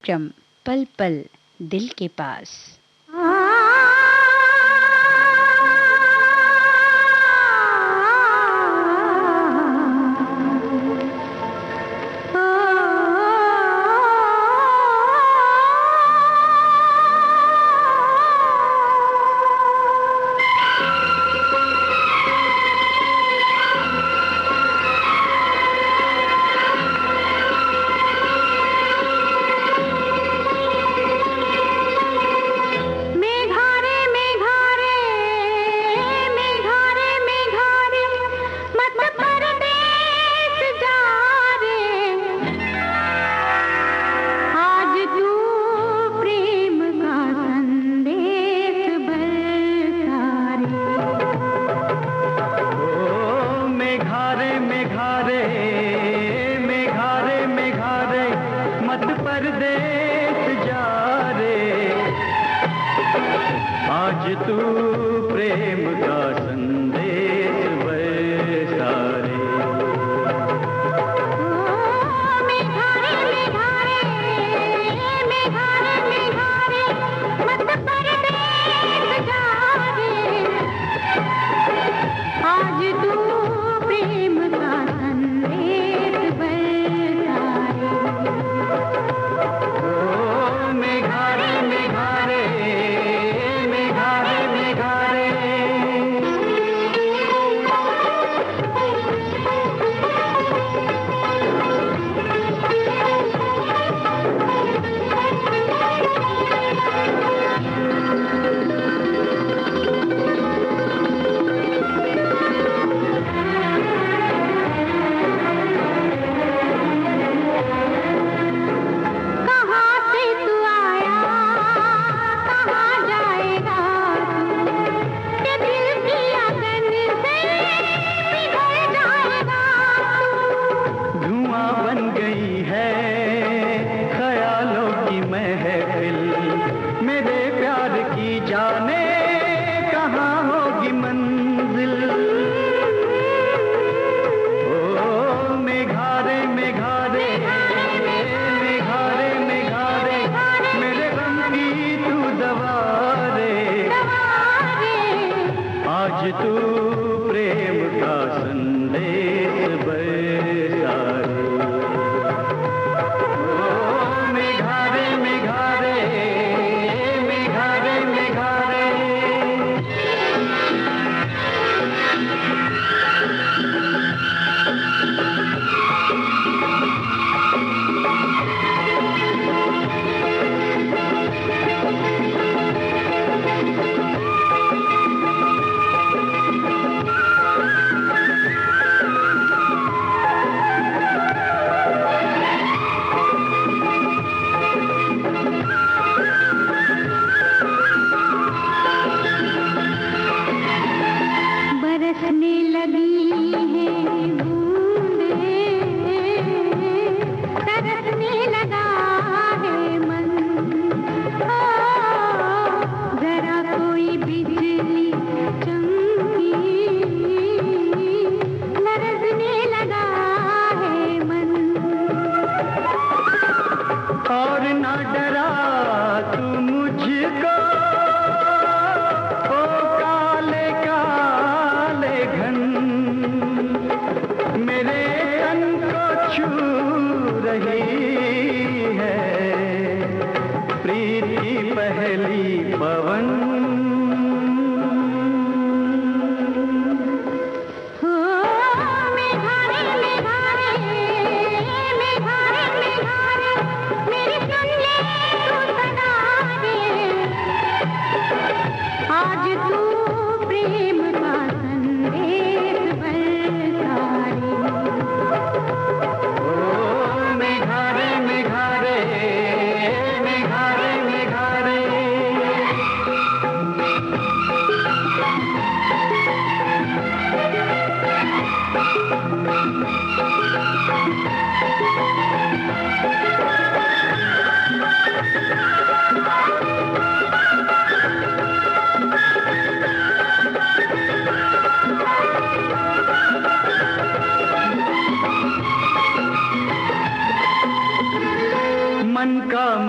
कार्यक्रम पल पल दिल के पास।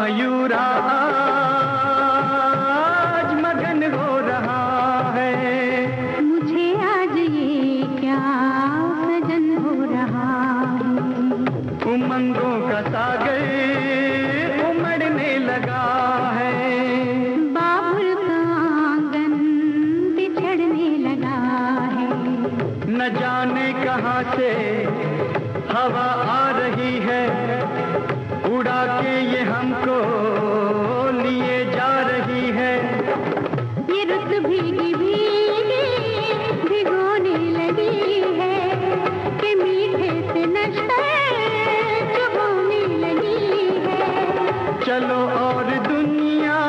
मायूरा आज मगन हो रहा है। मुझे आज ये क्या सजन हो रहा है। उमंगों का सागर उमड़ने लगा है। बाबुल का आंगन बिछड़ने लगा है। न जाने कहाँ से हवा आ रही है, उड़ा के ये हमको लिए जा रही है। ये रुत भीगी भीगी भिगोने लगी है कि मीठे से नशा चुभोने लगी है। चलो और दुनिया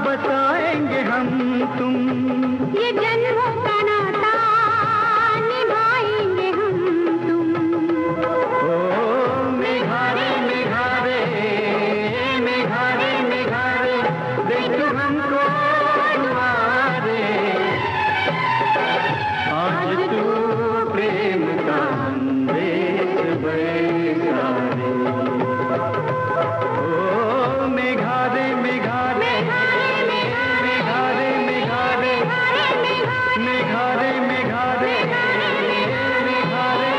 बताएंगे हम तुम, ये जन्मों का नाता निभाएंगे हम तुम। ओ मेघारे मेघारे मेघारे मेघारे देख हमको तुम्हारे। आज तू प्रेम का संदेश बरसाए। ओ मेघारे मेघारे मेघारे मेघारे मेघारे मेघारे मेघारे।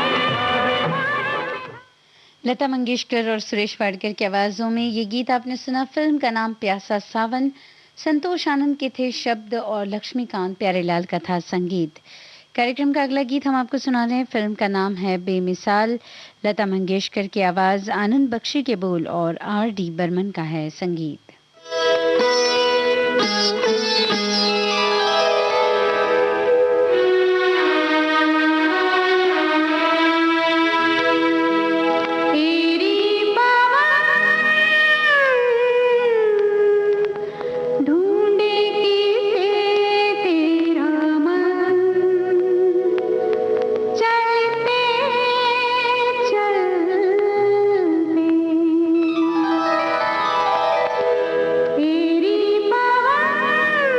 लता मंगेशकर और सुरेश वाडकर की आवाजों में ये गीत आपने सुना। फिल्म का नाम प्यासा सावन, संतोष आनंद के थे शब्द और लक्ष्मीकांत प्यारेलाल का था संगीत। कार्यक्रम का अगला गीत हम आपको सुना रहे हैं। फिल्म का नाम है बेमिसाल, लता मंगेशकर की आवाज, आनंद बख्शी के बोल और R.D. बर्मन का है संगीत। तेरी पवन ढूंढे किसे तेरा मन, चलते चलते तेरी पवन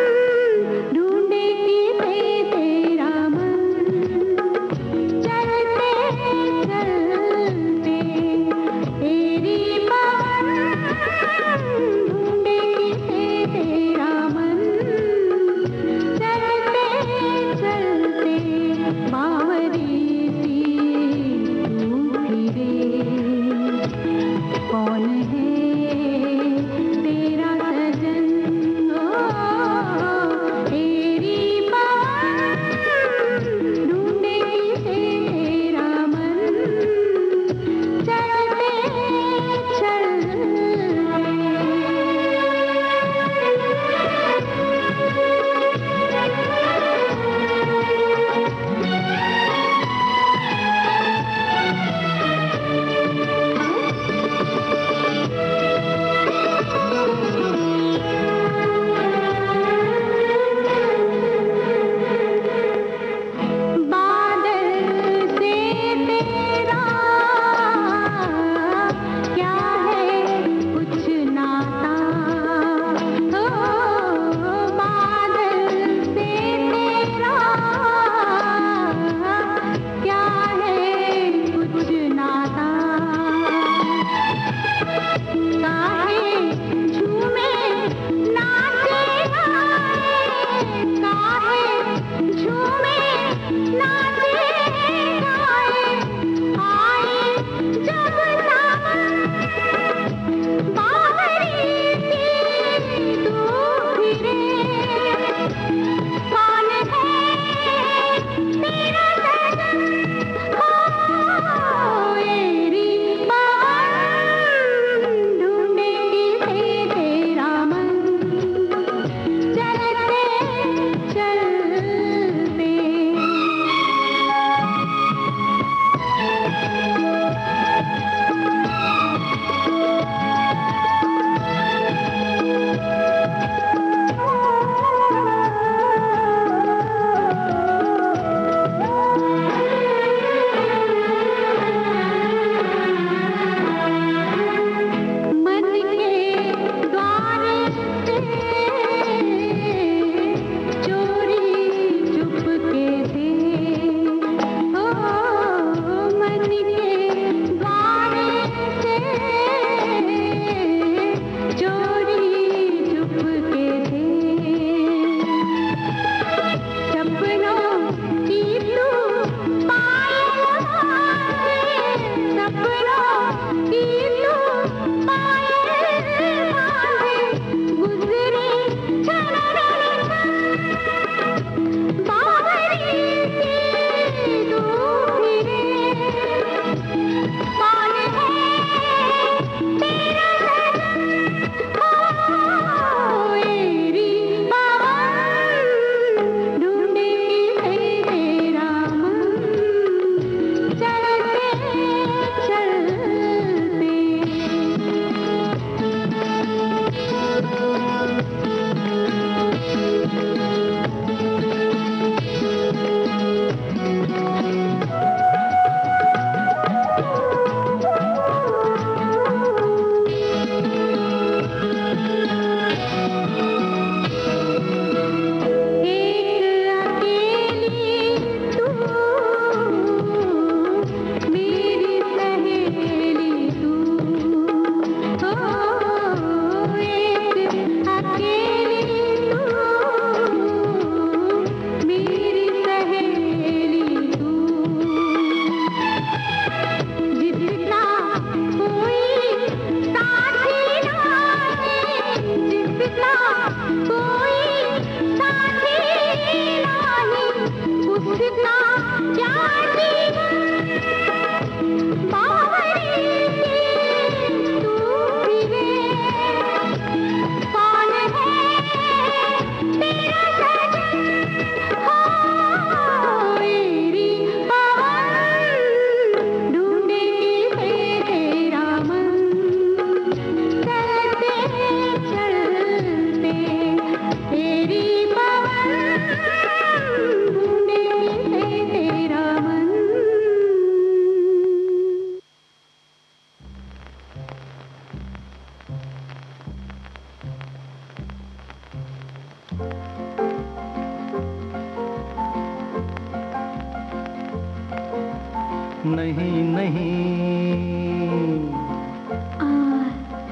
नहीं नहीं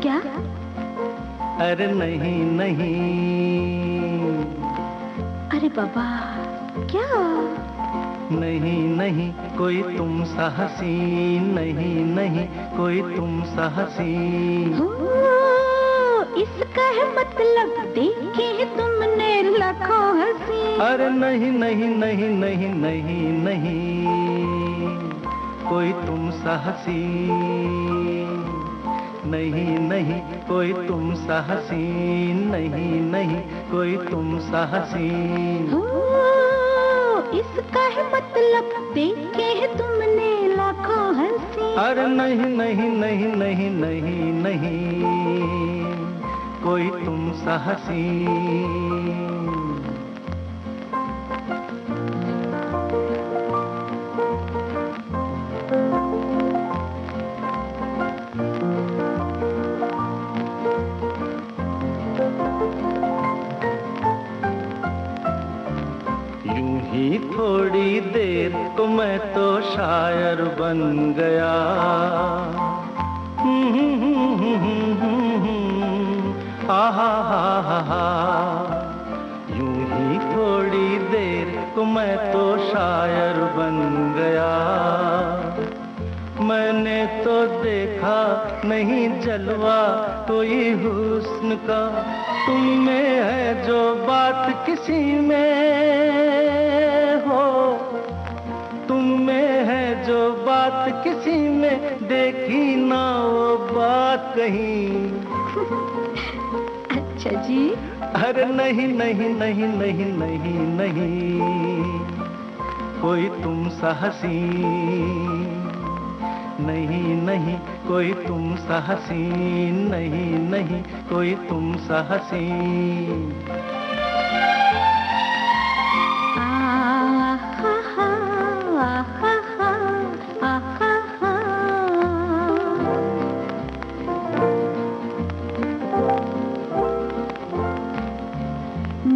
क्या? अरे नहीं नहीं अरे बाबा, क्या? नहीं नहीं कोई तुम सा हसीन, नहीं नहीं कोई तुम सा हसीन। हो, इसका है मतलब देखे तुमने लाखों हंसी। अरे नहीं नहीं नहीं नहीं नहीं नहीं कोई तुम सा हसीन, नहीं नहीं कोई तुम सा हसीन, नहीं नहीं कोई तुम सा हसीन। हो, इसका है मतलब देखे तुमने लाखों हंसी। अरे नहीं नहीं नहीं नहीं नहीं नहीं कोई तुम सा हसीन। थोड़ी देर तो मैं तो शायर बन गया। आहा हा हा हा, यूं ही थोड़ी देर तो मैं तो शायर बन गया। मैंने तो देखा नहीं जलवा कोई हुस्न का, तुम में है जो बात किसी में हो, तुम में है जो बात किसी में, देखी ना वो बात कहीं। अच्छा जी। अरे नहीं नहीं नहीं नहीं नहीं नहीं कोई तुम सा हसीन, नहीं नहीं कोई तुम सा हसीन, नहीं नहीं कोई तुम सा हसीन।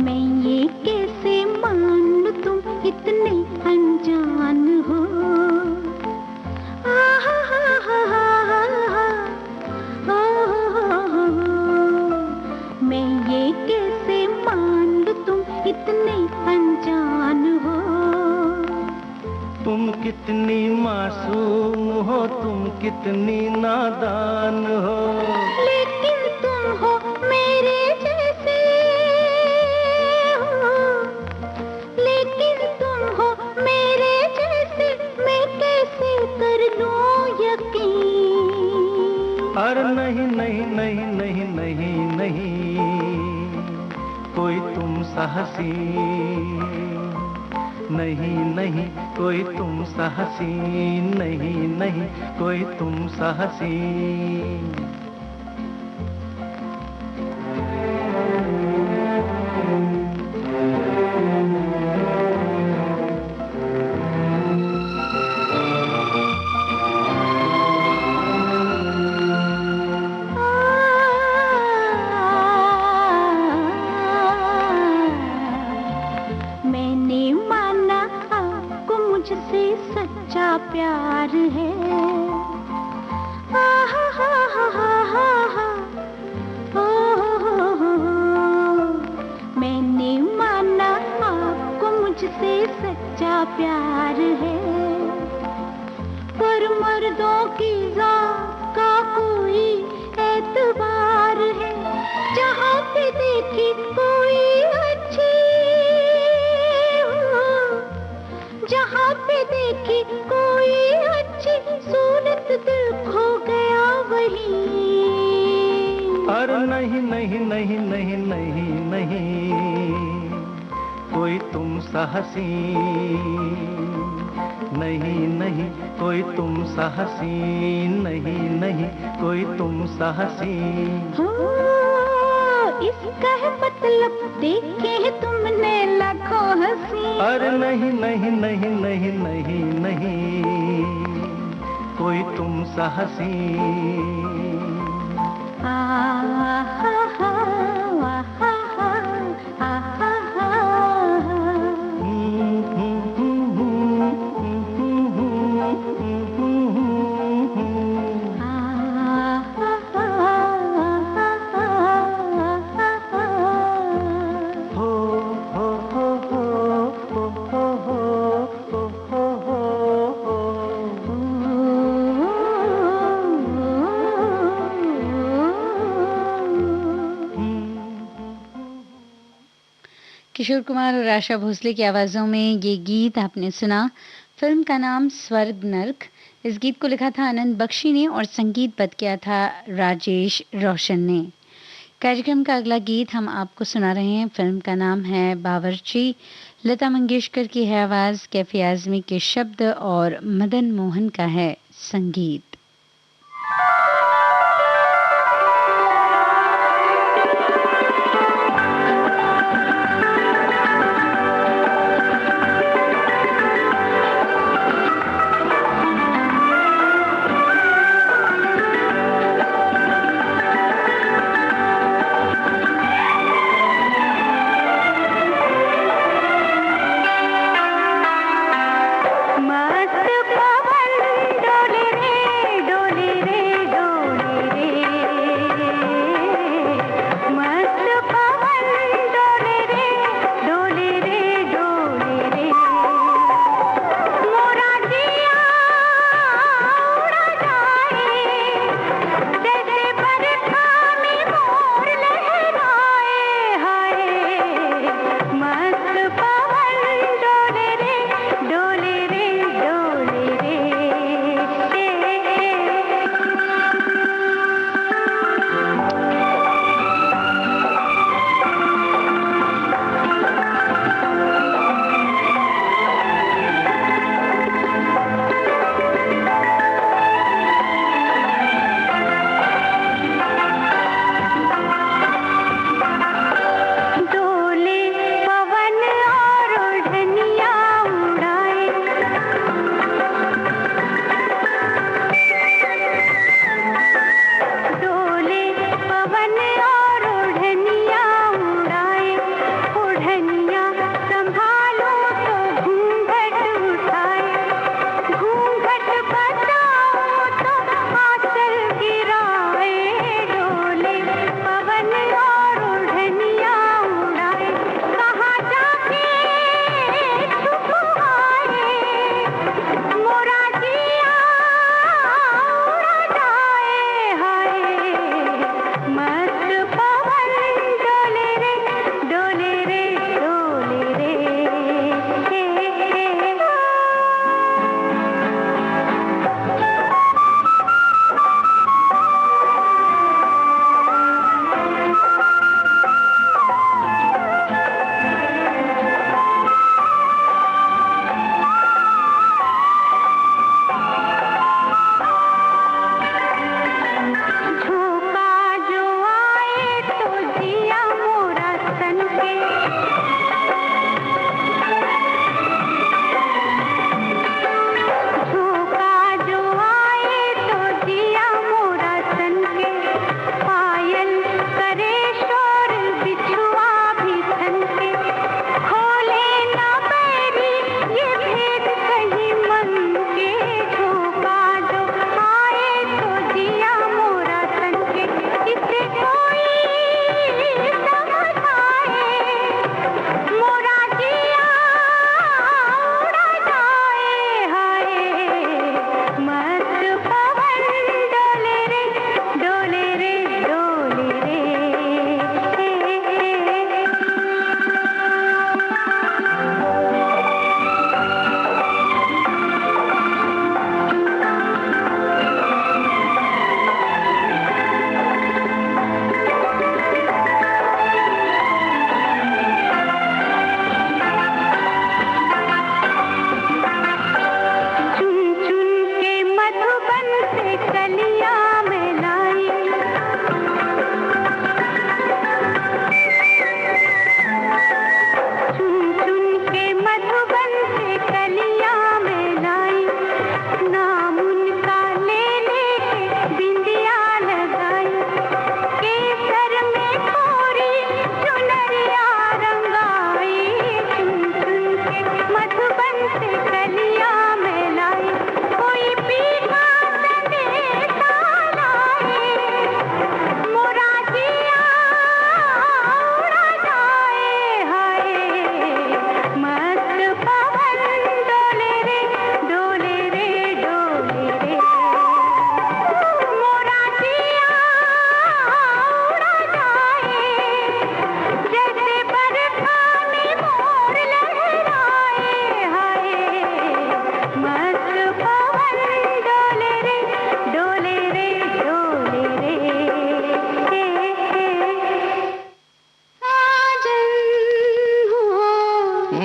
मैं ये कैसे मान लूं तुम इतने अनजान हो। मैं ये कैसे मान लूं तुम इतने अनजान हो। तुम कितनी मासूम हो, तुम कितनी नादान हो, लेकिन तुम हो मेरे जैसे हो, लेकिन तुम हो मेरे जैसे, मैं कैसे कर लूं यकीन। अरे नहीं नहीं नहीं नहीं नहीं नहीं कोई तुम सा हसीन, नहीं नहीं कोई तुम सा हसीन, नहीं नहीं कोई तुम सा हसीन। मैंने माना आपको मुझसे सच्चा प्यार है। आहा हा हा हा हा हा, ओ हो हो। मैंने माना आपको मुझसे सच्चा प्यार है, पर मर्दों की जात का कोई एतबार है। जहाँ पे देखी कोई अच्छी हो, जहाँ पे देखी कोई अच्छी सूरत, दिल खो गया वहीं। अरे नहीं नहीं नहीं नहीं नहीं नहीं कोई तुम सा हसीन, नहीं नहीं कोई तुम सा हसीन, नहीं नहीं कोई तुम सा हसीन। हो, इसका है मतलब देखे है तुमने लाखों हंसी। अरे नहीं नहीं नहीं नहीं नहीं नहीं कोई तुम सा हसीन। आ हा हा, आ हा हा, आ हा किशोर कुमार और आशा भोसले की आवाज़ों में ये गीत आपने सुना। फिल्म का नाम स्वर्ग नर्क। इस गीत को लिखा था आनंद बख्शी ने और संगीतबद्ध किया था राजेश रोशन ने। कार्यक्रम का अगला गीत हम आपको सुना रहे हैं। फिल्म का नाम है बावर्ची। लता मंगेशकर की है आवाज़, कैफी आज़मी के शब्द और मदन मोहन का है संगीत। मस्त पवन डोले रे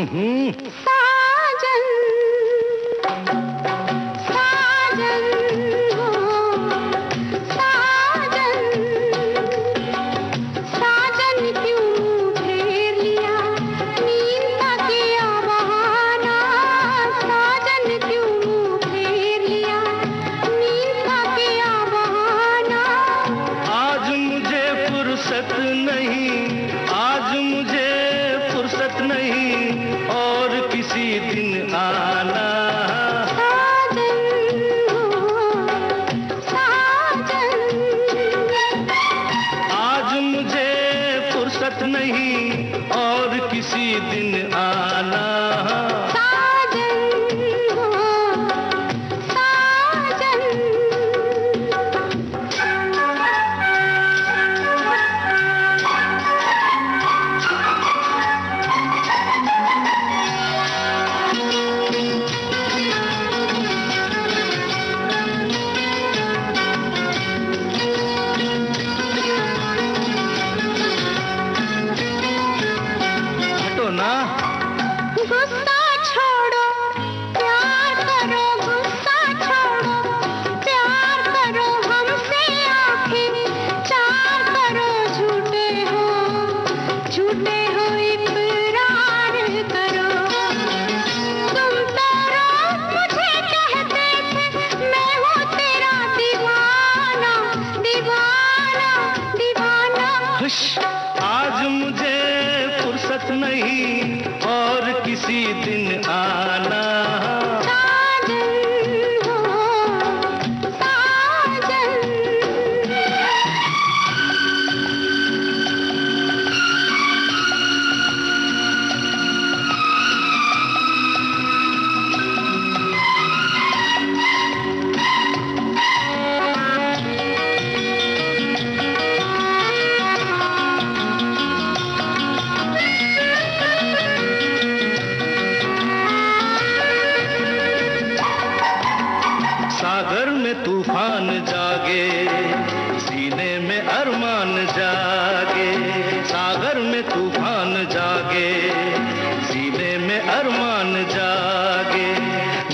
साजन साजन हो साजन साजन क्यों फेर लिया नींद का किया बहाना साजन क्यों फेर लिया नींद का किया बहाना आज मुझे फुर्सत नहीं, आज मुझे फुर्सत नहीं, और किसी दिन आना। साजन हो साजन आज मुझे फुर्सत नहीं, और किसी दिन आना। साजन हो साजन हटो ना। गुस्सा छोड़ो प्यार करो गुस्सा छोड़ो प्यार करो हमसे आंखें चार करो झूठे हो इकरार करो तुम तो रोज मुझे कहते थे मैं हूँ तेरा दीवाना दीवाना दीवाना हुश, आज मुझे फुर्सत नहीं, और किसी दिन आना। साजन हो साजन सागर में तूफान जागे, सीने में अरमान जागे। सागर में तूफान जागे, सीने में अरमान जागे।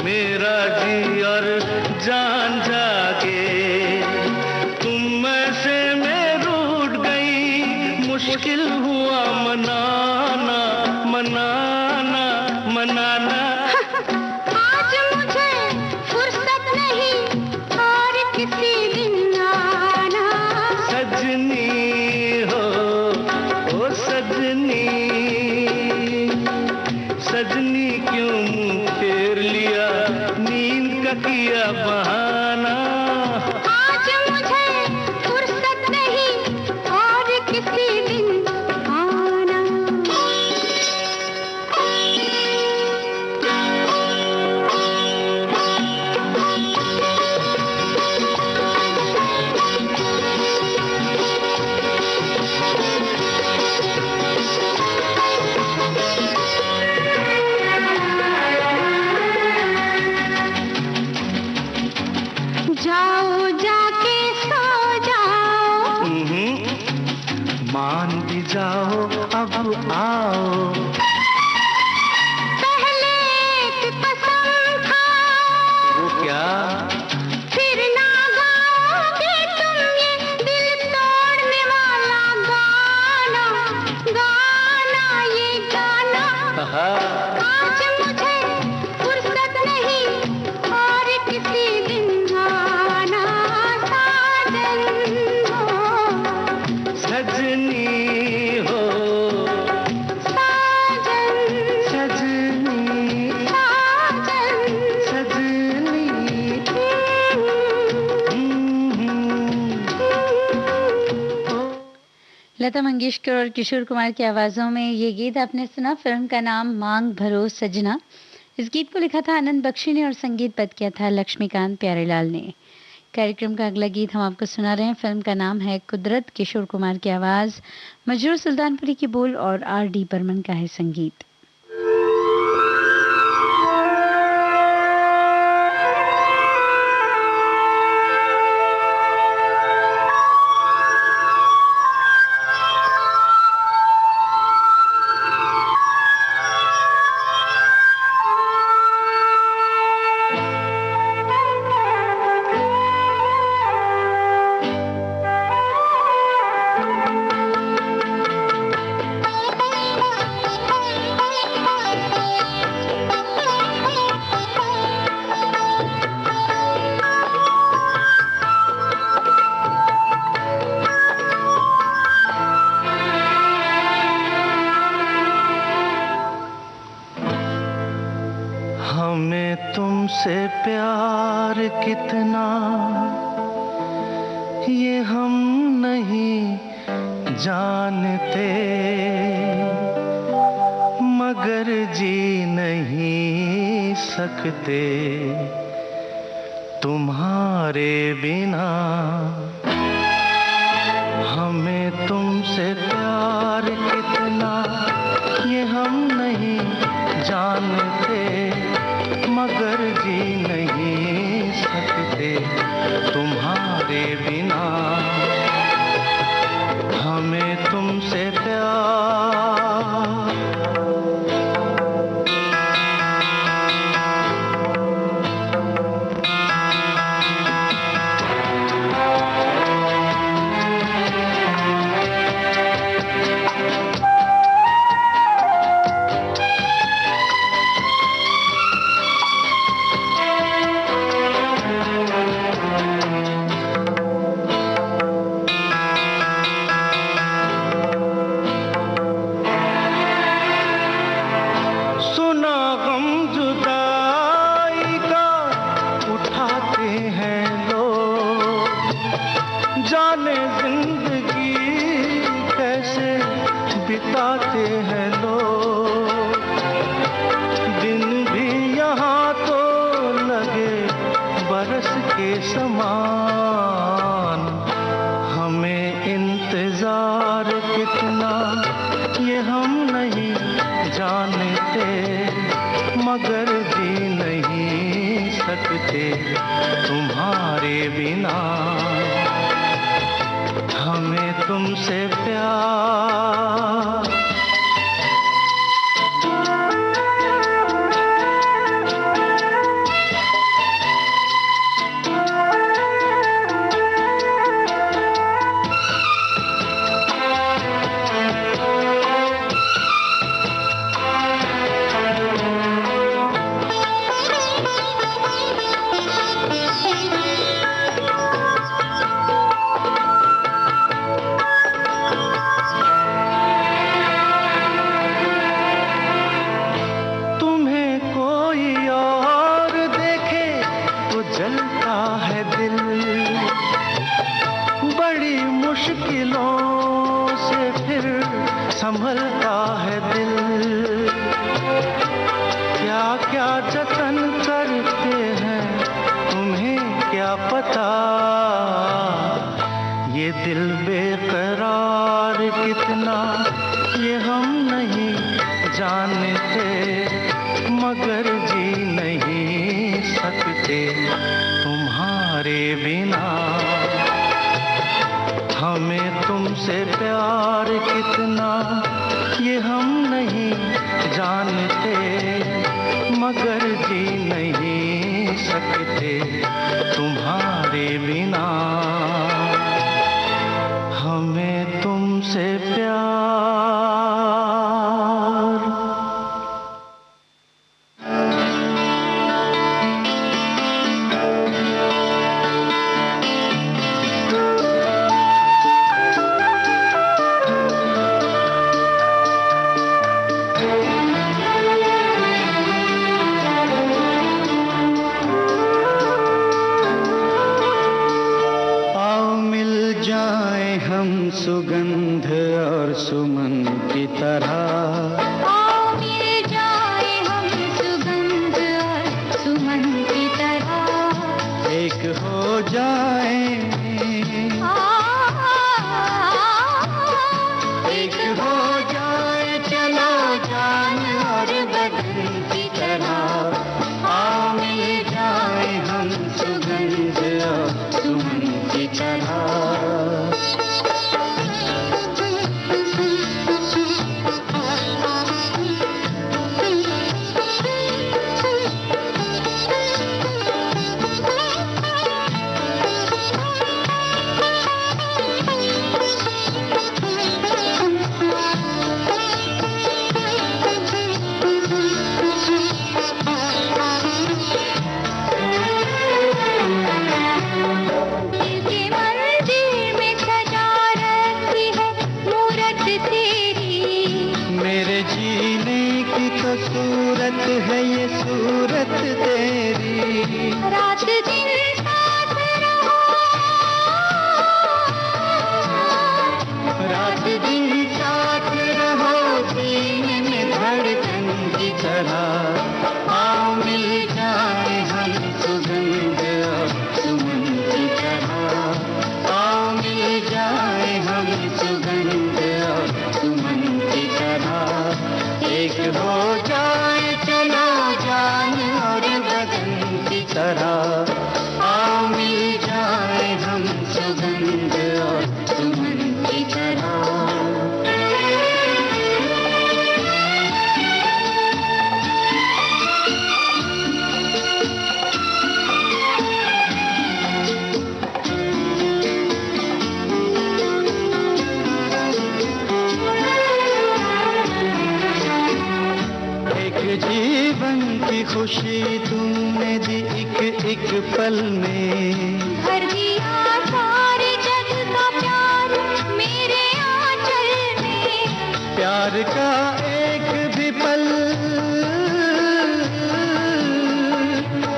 मेरा जी और जान जागे। तुम ऐसे में रूठ गई, मुश्किल हुआ मनाना मनाना मनाना। आज मुझे फुर्सत नहीं और किसी दिन आना सजनी हो ओ सजनी, सजनी क्यों मुंह फेर लिया नींद का किया बहाना। आज मुझे फुर्सत नहीं और किसी दिन आना जाओ जाके सो जाओ मान भी जाओ अब आओ। पहले एक कसम खाओ वो क्या? फिर ना गाओगे तुम ये दिल तोड़ने वाला गाना गाना ये गाना आहा, आज मुझे फुर्सत नहीं और किसी दिन आना साजन हो सजनी हो साजन सजनी साजन सजनी। लता मंगेशकर और किशोर कुमार की आवाज़ों में ये गीत आपने सुना। फिल्म का नाम मांग भरो सजना। इस गीत को लिखा था आनंद बख्शी ने और संगीतबद्ध किया था लक्ष्मीकांत प्यारेलाल ने। कार्यक्रम का अगला गीत हम आपको सुना रहे हैं। फिल्म का नाम है कुदरत। किशोर कुमार की आवाज़, मजरूर सुल्तानपुरी की बोल और R.D. बर्मन का है संगीत। तुमसे प्यार कितना ये हम नहीं जानते, मगर जी नहीं सकते तुम्हारे बिना। हमें तुमसे प्यार कितना ये हम नहीं जानते, मगर जी नहीं सकते तुम्हारे बिना। हमें तुमसे प्यार। जाने जिंदगी कैसे बिताते हैं लोग, दिन भी यहाँ तो लगे बरस के समान। हमें इंतजार कितना ये हम नहीं जानते, मगर जी नहीं सकते तुम्हारे बिना। हमें तुमसे प्यार। जलता है दिल, बड़ी मुश्किलों से फिर संभलता है दिल। क्या क्या जतन करते हैं तुम्हें क्या पता, ये दिल बेकरार कितना ये हम नहीं जानते, मगर जी नहीं सकते तुम्हारे बिना। हमें तुमसे प्यार कितना ये हम नहीं जानते, मगर जी नहीं सकते तुम्हारे बिना। हमें तुमसे प्यार। सुगंध और सुमन की तरह आओ मिल जाए हम सुगंध और सुमन की तरह, एक हो जाए एक हो जाए चलो जान और बदन की तरह। आओ मिल जाए हम सुगंध और सुमन की तरह। सूरत है ये सूरत तेरी। रात दिन साथ रहो, रात दिन साथ रहो, सीने में धड़कन की तरह। आओ मिल जाए हम सुगंध और सुमन की तरह। आओ मिल जाए हम सुगंध और सुमन की तरह। एक हो जाए चलो जान और बदन की तरह। आओ मिल जाए हम सुगंध और सुमन की तरह। जीवन की खुशी तुमने दी एक एक पल में। भर दिया सारे जग का प्यार मेरे आंचल में। प्यार का एक भी पल,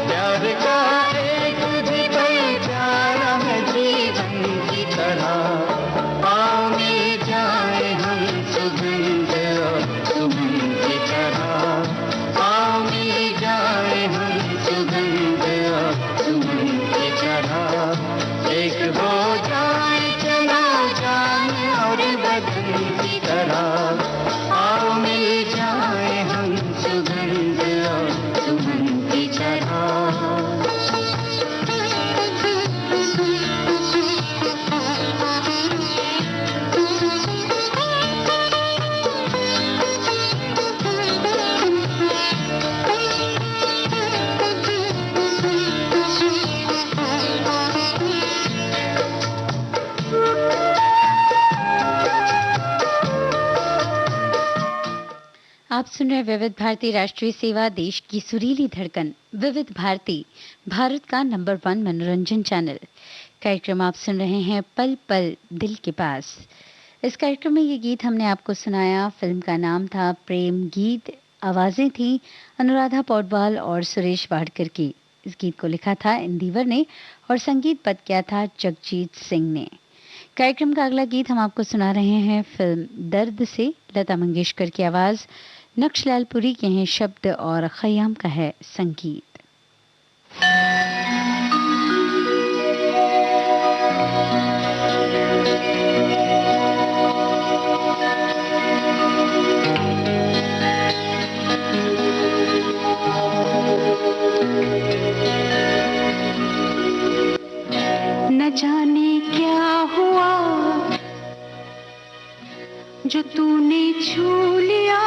प्यार का एक भी पल प्यारा है जीवन की तरह। आओ मिल जाए हम सुगंध और सुमन की तरह। आओ मिल जाए हम सुगंध और सुमन की तरह। एक हो जाए चलो जान और बदन की तरह। आओ मिल जाए हम सुगंध और सुमन की तरह। आप सुन रहे विविध भारती राष्ट्रीय सेवा, देश की सुरीली धड़कन। विविध भारती भारत का नंबर 1 मनोरंजन चैनल। कार्यक्रम आप सुन रहे हैं पल पल दिल के पास। इस कार्यक्रम में ये गीत हमने आपको सुनाया। फिल्म का नाम था प्रेम गीत। आवाजें थी अनुराधा पौडवाल और सुरेश वाडकर की। इस गीत को लिखा था इंदिवर ने और संगीतबद्ध किया था जगजीत सिंह ने। कार्यक्रम का अगला गीत हम आपको सुना रहे हैं फिल्म दर्द से। लता मंगेशकर की आवाज, नक्शलाल पुरी के हैं शब्द और खयाम का है संगीत। न जाने क्या हुआ जो तूने छू लिया,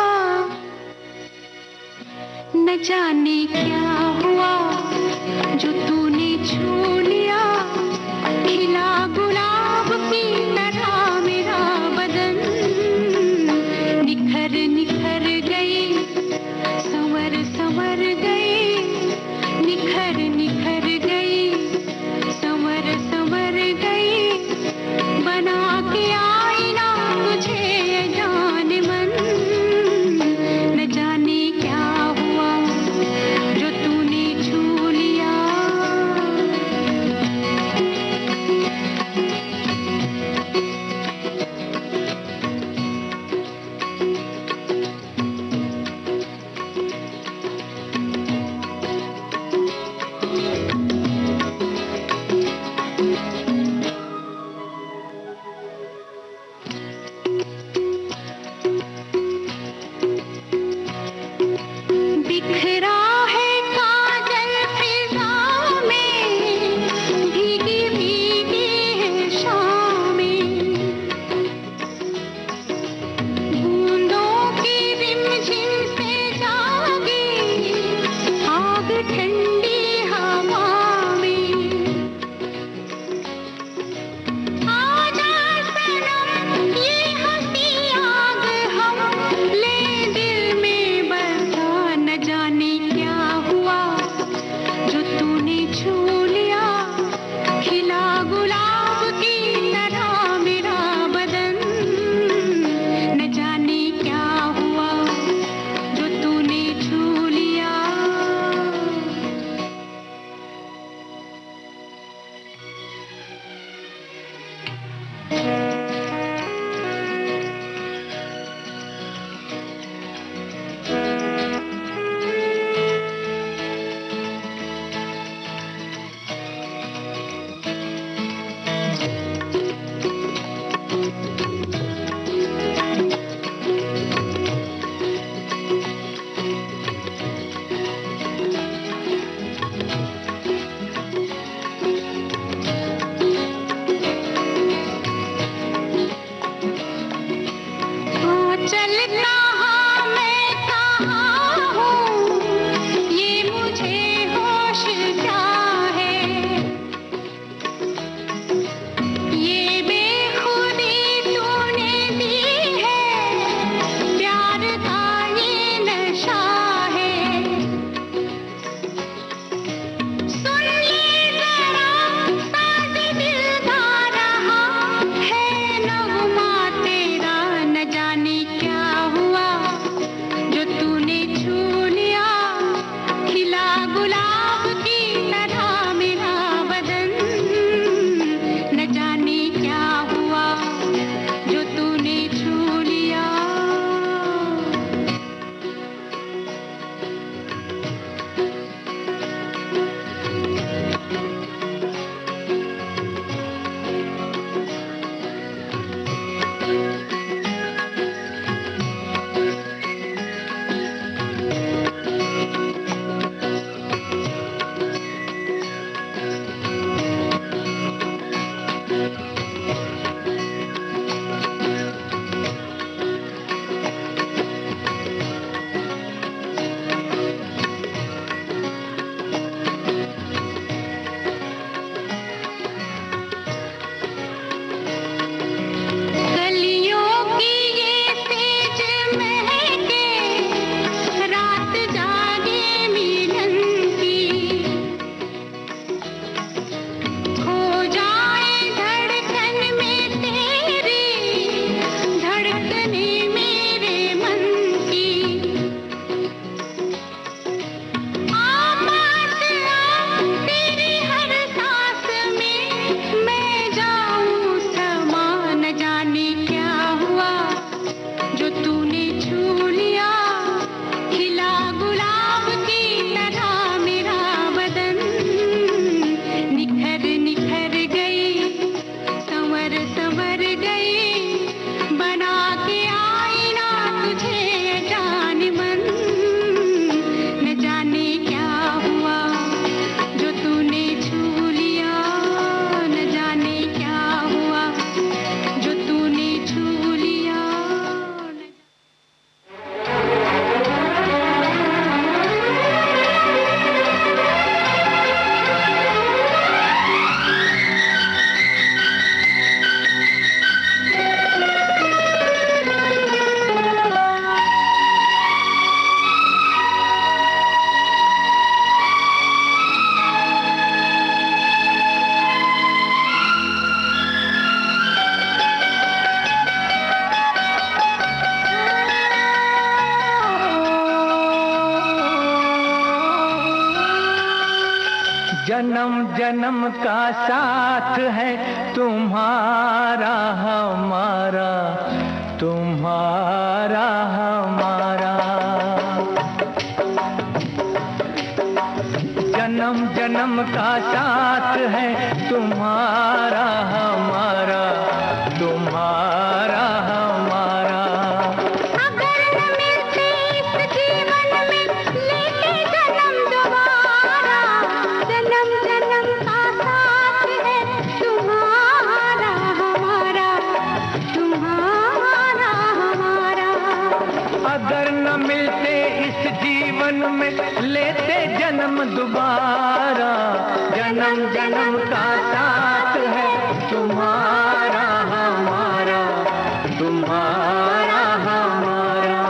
न जाने क्या हुआ जो तूने छू लिया। खिला गुलाब की तरह मेरा बदन निखर निखर गई, संवर संवर गई, निखर निखर गई, संवर संवर गई। बना के आईना तुझे जान मन, न जाने क्या हुआ जो तूने छू लिया। चलता हाँ मैं कहाँ हूँ, ये मुझे होश क्या है। ये बेखुदी तूने दी है, प्यार का ये नशा है। सुन ले जरा साज दिल गा रहा है नगमा तेरा, न जाने क्या हुआ जो तूने छू लिया, खिला गुलाब की तरह मेरा बदन। न जाने क्या हुआ जो तूने छू लिया। गलियों की ये तेज महके, रात जागे मिलन की। खो जाए धड़कन में तेरी, धड़कने मेरे मन की। आपास आ तेरी हर सांस में मैं जाऊं समा, न जाने क्या हुआ जो तूने छू लिया, खिला गुलाब की तरह मेरा बदन। निखर निखर गई, संवर संवर गई, बना के आईना तुझे जान मन। न जाने क्या हुआ जो तूने छू लिया, न जाने क्या हुआ जो तूने छू लिया। जन्म जन्म का साथ है तुम्हारा हमारा, तुम्हारा हमारा। जन्म जन्म का साथ है तुम्हारा हमारा, तुम्हारा हमारा। अगर न मिलते इस जीवन में लेते जन्म दोबारा, जन्म जन्म का साथ है तुम्हारा हमारा, तुम्हारा हमारा। अगर न मिलते इस जीवन में लेते जन्म दोबारा, जन्म जन्म का साथ है तुम्हारा हमारा, तुम्हारा हमारा।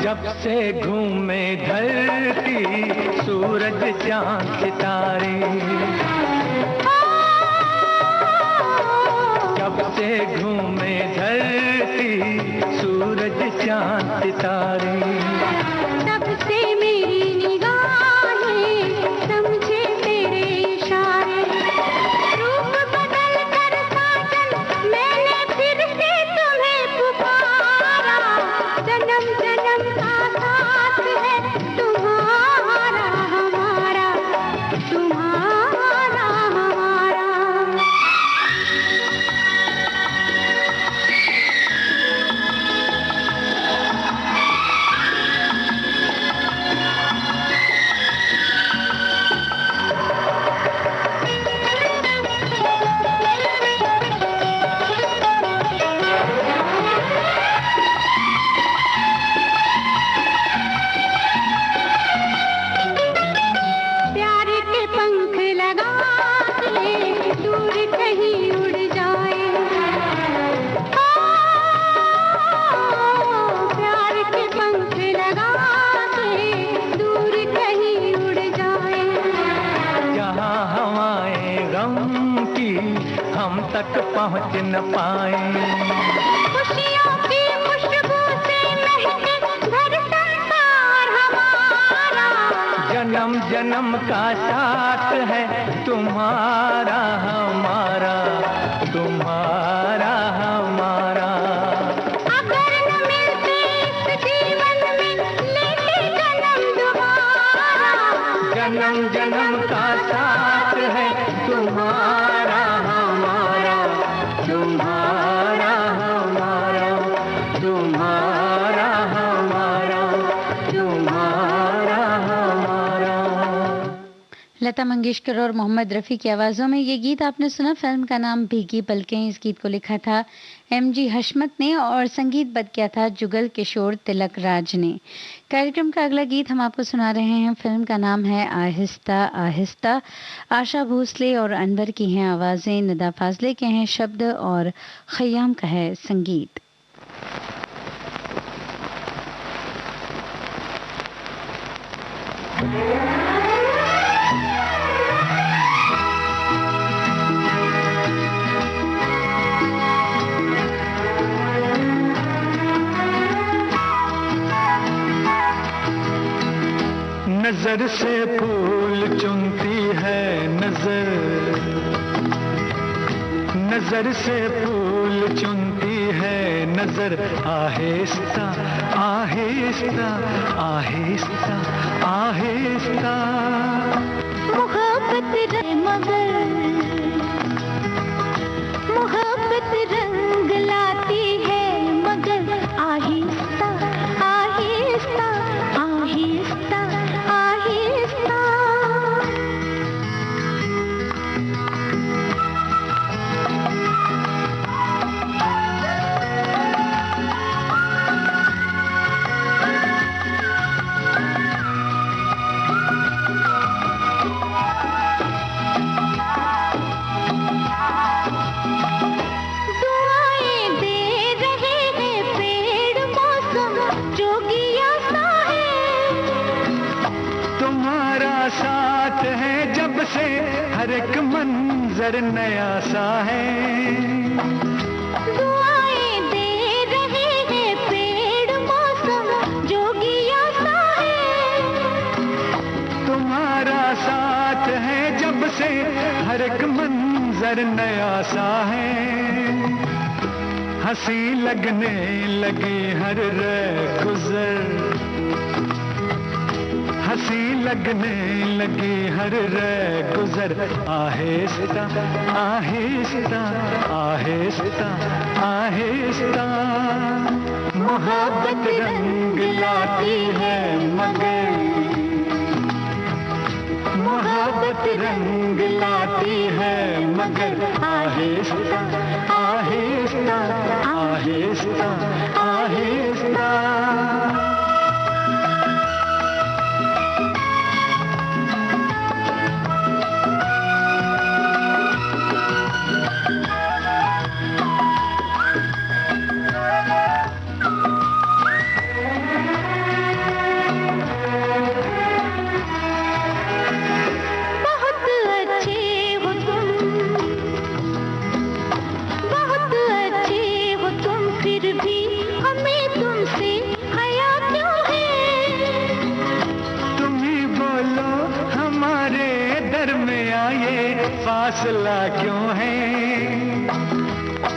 जब से घूमे धरती सूरज चांद सितारे, जब से घूमे धरती सूरज चांद सितारे। तब से मेरी निगाहें समझे तेरे इशारे, रूप बदल कर साजन मैंने फिर से तुम्हें पुकारा। जन्म जन्म का साथ है तुम्हारा तक पहुँच न पाए। खुशियों की खुशबू से महके घर संसार हमारा, जन्म जन्म का साथ है तुम्हारा हमारा, तुम्हारा हमारा। अगर न मिलते इस जीवन में लेते जन्म दोबारा, जन्म जन्म का साथ है तुम्हारा हमारा, तुम्हारा हमारा, तुम्हारा हमारा, तुम्हारा हमारा। लता मंगेशकर और मोहम्मद रफ़ी की आवाज़ों में ये गीत आपने सुना। फिल्म का नाम भीगी पलकें। इस गीत को लिखा था MG हशमत ने और संगीतबद्ध किया था जुगल किशोर तिलक राज ने। कार्यक्रम का अगला गीत हम आपको सुना रहे हैं। फिल्म का नाम है आहिस्ता आहिस्ता। आशा भोसले और अनवर की हैं आवाज़ें, निदा फाजले के हैं शब्द और खयाम का है संगीत। नजर से फूल चुनती है नजर, नजर से फूल चुनती है नजर, आहिस्ता आहिस्ता आहिस्ता आहिस्ता। मोहब्बत मगर मोहब्बत रंग लाती है मगर, आहिस्ता आहिस्ता आहिस्ता आहिस्ता। हर एक मंजर नया सा है, दुआएं दे रहे हैं पेड़ मौसम जोगिया सा है। तुम्हारा साथ है जब से हर एक मंजर नया सा है, हंसी लगने लगी हर गुजर, हंसी लगने लगी हर गुजर, आहिस्ता आहिस्ता आहिस्ता आहिस्ता। मोहब्बत रंग लाती है मगर, मोहब्बत रंग लाती है मगर, आहिस्ता आहिस्ता आहिस्ता आहिस्ता। फासला क्यों है,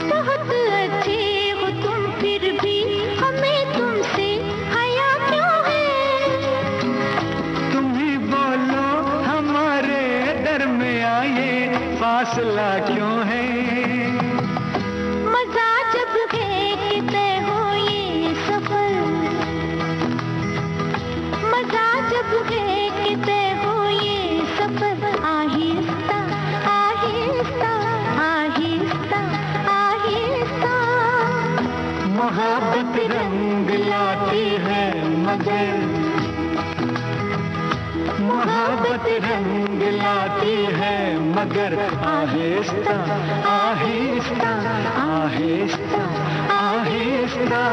बहुत अच्छे हो तुम फिर भी हमें तुमसे हया क्यों है। तुम ही बोलो हमारे दरमिया ये फासला क्यों है। मजा जब है कि तय हो ये सफर, मजा जब है कि तय हो ये सफर, आहिस्ता आहिस्ता आहिस्ता आहिस्ता। मोहब्बत रंग लाती है मगर, मोहब्बत रंग लाती है मगर, आहिस्ता आहिस्ता आहिस्ता आहिस्ता।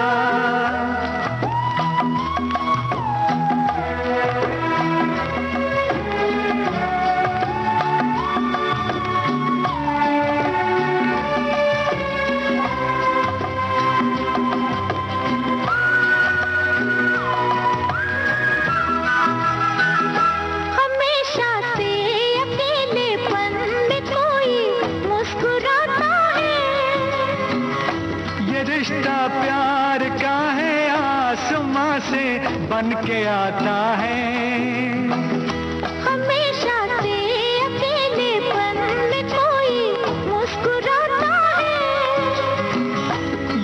बन के आता है। हमेशा से अकेलेपन में कोई मुस्कुराता है।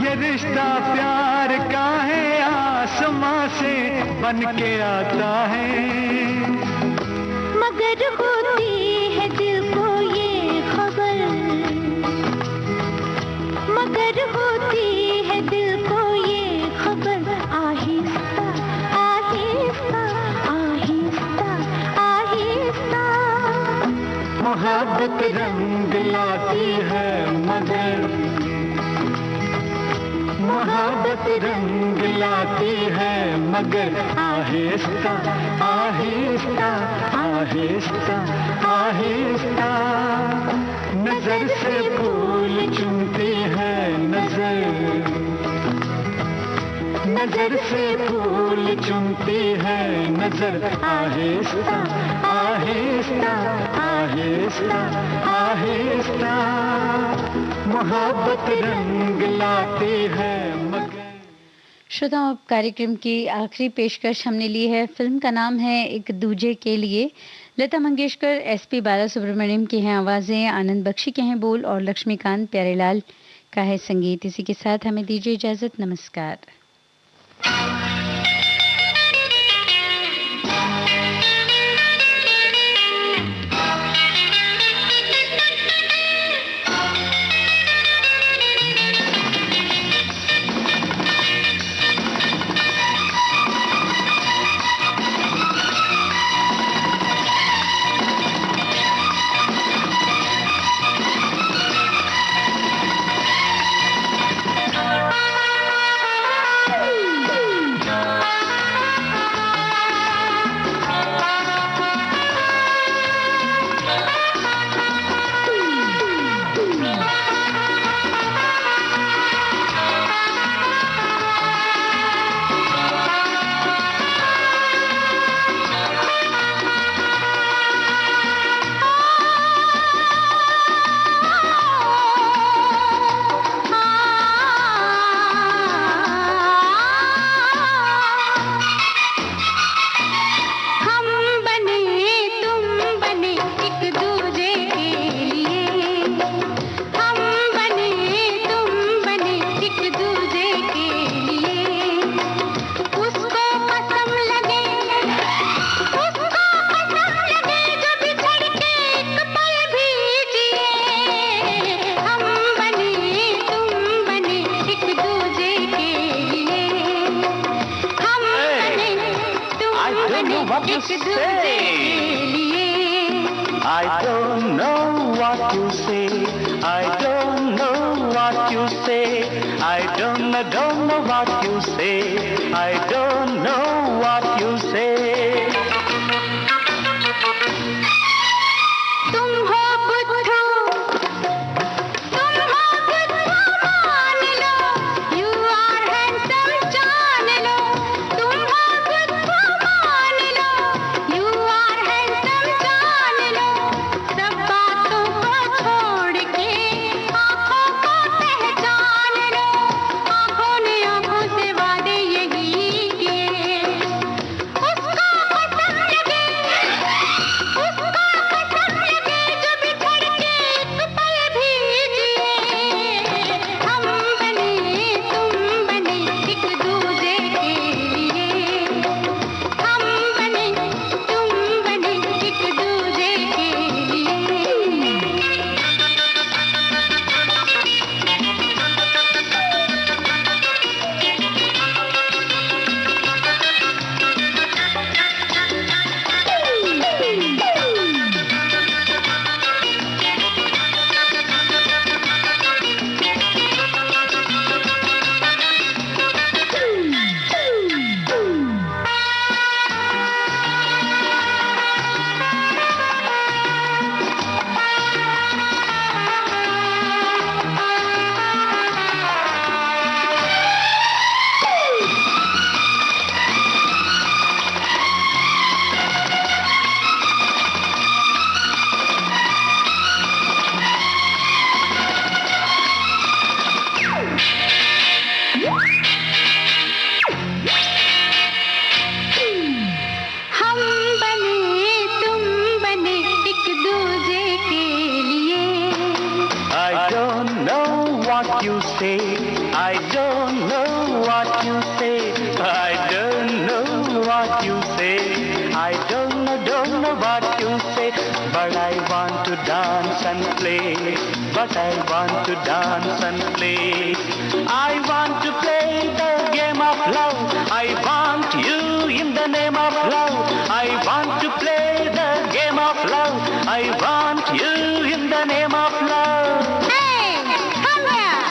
ये रिश्ता प्यार का है, आसमां से बन के आता है। मगर होती है दिल को ये खबर, मगर होती है दिल को ये खबर, आहिस्ता आहिस्ता आहिस्ता आहिस्ता। मोहब्बत रंग लाती है मगर, मोहब्बत रंग लाती है मगर, आहिस्ता आहिस्ता आहिस्ता आहिस्ता। नजर से फूल चुनती है नजर, नजर से फूल चुनती है नजर, आहिस्ता आहिस्ता आहिस्ता आहिस्ता। मोहब्बत रंग लाती है मगर। श्रोताओं, अब कार्यक्रम की आखिरी पेशकश हमने ली है। फिल्म का नाम है एक दूजे के लिए। लता मंगेशकर, एसपी बालासुब्रमण्यम की हैं आवाज़ें, आनंद बख्शी के हैं बोल और लक्ष्मीकांत प्यारेलाल का है संगीत। इसी के साथ हमें दीजिए इजाज़त। नमस्कार। I don't know what you say. I don't know what you say. I don't know what you say. I don't know what you say. तुम हो बुद्धू, तुम हो बुद्धू मान लो, you are handsome जान लो। तुम हो बुद्धू मान लो, you are handsome जान लो। सब बातों को छोड़ के आँखों को पहचान लो। आँखों ने आँखों से वादे यही किए, उसको say, I don't know what you say, I don't know what you say, I don't know what you say, but I want to dance and play, but I want to dance and play, I want to play the game of love, I want you in the name of love, I want to play the game of love, I want you in the name of love. Hey, come here.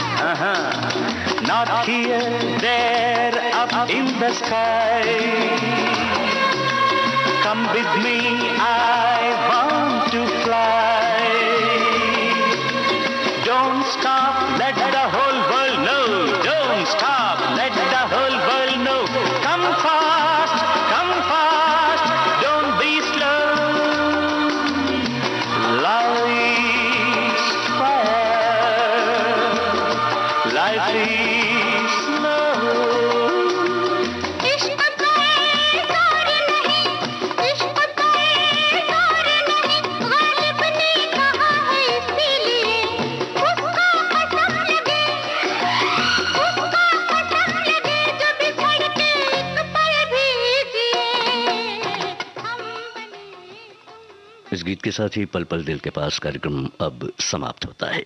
Not here, there, up in the sky. Come with me, I want to fly. Don't stop, let the whole world know. Don't stop, let the whole world know. Come fast, don't be slow. Life's fire, life is slow. इश्क पे जोर नहीं, इश्क पे जोर नहीं, गालिब ने कहा है इसीलिए उसको कसम लगे, जो भी धड़के एक पल भी जिए, हम बने। इस गीत के साथ ही पल पल दिल के पास कार्यक्रम अब समाप्त होता है।